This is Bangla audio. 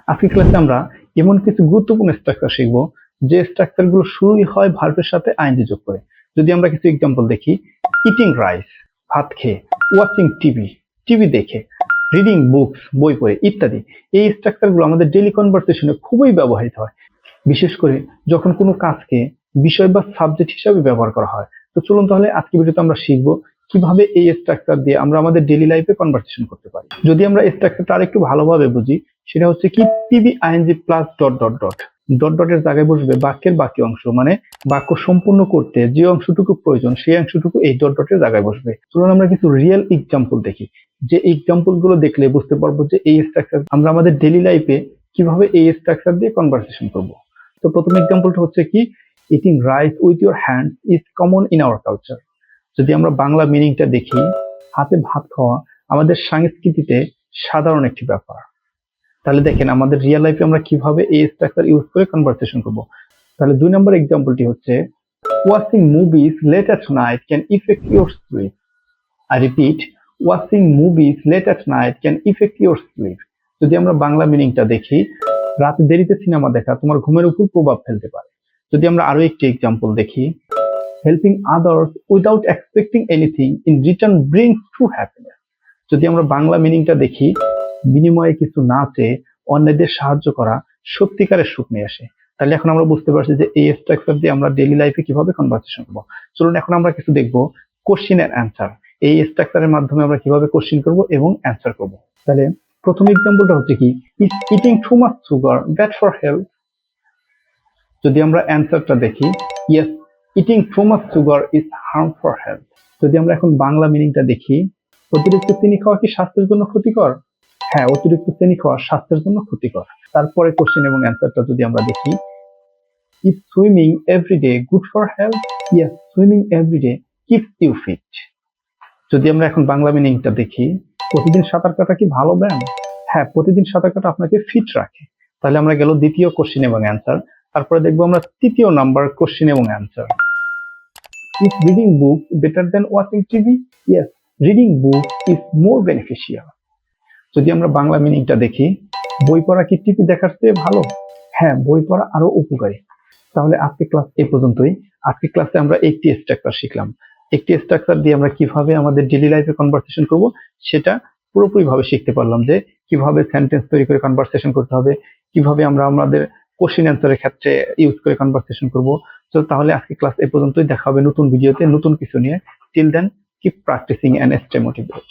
আজকে ক্লাসে আমরা এমন কিছু গুরুত্বপূর্ণ স্ট্রাকচার শিখবো যে স্ট্রাকচার গুলো শুরুই হয় ভার্বের সাথে আইএনজি যোগ করে। যদি আমরা কিছু এক্সাম্পল দেখি, ইটিং রাইস ভাত খেয়ে, ওয়াচিং টিভি টিভি দেখে, রিডিং বুকস বই পড়ে ইত্যাদি। এই স্ট্রাকচার গুলো আমাদের ডেইলি কনভারসেশনে খুবই ব্যবহৃত হয়, বিশেষ করে যখন কোনো কাজকে বিষয় বা সাবজেক্ট হিসাবে ব্যবহার করা হয়। তো চলুন তাহলে আজকে ভিডিওতে আমরা শিখবো কিভাবে এই স্ট্রাকচার দিয়ে আমরা আমাদের ডেইলি লাইফে কনভারসেশন করতে পারি। যদি আমরা স্ট্রাকচারটা আরেকটু ভালোভাবে বুঝি, সেটা হচ্ছে কি, TV I N G plus dot dot dot dot ডটের জায়গায় বসবে বাক্যের বাকি অংশ, মানে বাক্য সম্পূর্ণ করতে যে অংশটুকু প্রয়োজন সেই অংশটুকু এই ডট ডটের জায়গায় বসবে। চলুন আমরা কিছু রিয়েল এক্সাম্পল দেখি, যে এক্সাম্পল গুলো দেখলে বুঝতে পারবো যে এই স্ট্রাকচার আমরা আমাদের ডেইলি লাইফে কিভাবে এই স্ট্রাকচার দিয়ে কনভারসেশন করব। তো প্রথম এক্সাম্পলটা হচ্ছে কি, eating rice with your hand is common in our culture. যদি আমরা বাংলা মিনিংটা দেখি, হাতে ভাত খাওয়া আমাদের সংস্কৃতিতে সাধারণ একটি ব্যাপার। তাহলে দেখেন আমাদের রিয়েল লাইফে আমরা কিভাবে এই স্ট্রাকচার ইউজ করে কনভারসেশন করব। তাহলে 2 নম্বর এক্সাম্পলটি হচ্ছে, watching movies late at night can affect your sleep. I repeat, watching movies late at night can affect your sleep. যদি আমরা বাংলা মিনিংটা দেখি, রাতে দেরিতে সিনেমা দেখা তোমার ঘুমের উপর প্রভাব ফেলতে পারে। যদি আমরা আরো একটি এক্সাম্পল দেখি, helping others without expecting anything in return brings true happiness. যদি আমরা বাংলা মিনিংটা দেখি, বিনিময়ে কিছু না চেয়ে অন্যদের সাহায্য করা সত্যিকারের সুখ নিয়ে আসে। তাহলে এখন আমরা বুঝতে পারছি যে এই স্ট্রাকচার দিয়ে আমরা ডেইলি লাইফে কিভাবে কনভারসেশন করবো। চলুন এখন আমরা কিছু দেখবো কোশ্চেন এন্ড অ্যান্সার। এই স্ট্রাকচারের মাধ্যমে আমরা কিভাবে কোশ্চেন করব এবং অ্যান্সার করব। তাহলে প্রথম এক্সাম্পলটা হচ্ছে কি, is eating too much sugar bad for health. যদি আমরা অ্যান্সারটা দেখি, yes, eating too much sugar is harm for health. যদি আমরা এখন বাংলা মিনিংটা দেখি, অতিরিক্ত চিনি খাওয়া কি স্বাস্থ্যের জন্য ক্ষতিকর? হ্যাঁ, অতিরিক্ত চিনি খাওয়া স্বাস্থ্যের জন্য ক্ষতিকর। তারপরে কোশ্চেন এবং অ্যান্সারটা যদি আমরা দেখি, is swimming everyday good for health? Yes, swimming everyday keeps you fit. যদি আমরা এখন বাংলা মিনিংটা দেখি, প্রতিদিন সাঁতার কাটা কি ভালো ব্যায়াম? হ্যাঁ, প্রতিদিন সাঁতার কাটা আপনাকে ফিট রাখে। তাহলে আমরা গেল দ্বিতীয় কোশ্চেন এবং অ্যান্সার। তারপরে দেখবো আমরা তৃতীয় নাম্বার কোশ্চেন এবং answer. Is reading book better then watching TV? Yes, reading book is more beneficial. যদি আমরা বাংলা মিনিংটা দেখি, বই পড়া কি টিভি দেখার চেয়ে ভালো? হ্যাঁ, বই পড়া আরো উপকারী। তাহলে আজকে ক্লাস এই পর্যন্তই। আজকে ক্লাসে আমরা একটি স্ট্রাকচার শিখলাম। একটি স্ট্রাকচার দিয়ে আমরা কিভাবে আমাদের ডেইলি লাইফে কনভারসেশন করব সেটা পুরোপুরি ভাবে শিখতে পারলাম, যে কিভাবে সেন্টেন্স তৈরি করে কনভারসেশন করতে হবে, কিভাবে আমরা আমাদের কোশ্চেন অ্যান্সারের ক্ষেত্রে ইউজ করে কনভারসেশন করব। তো তাহলে আজকে ক্লাস এই পর্যন্তই, দেখা হবে নতুন ভিডিওতে নতুন কিছু নিয়ে। Till then, keep practicing and stay motivated.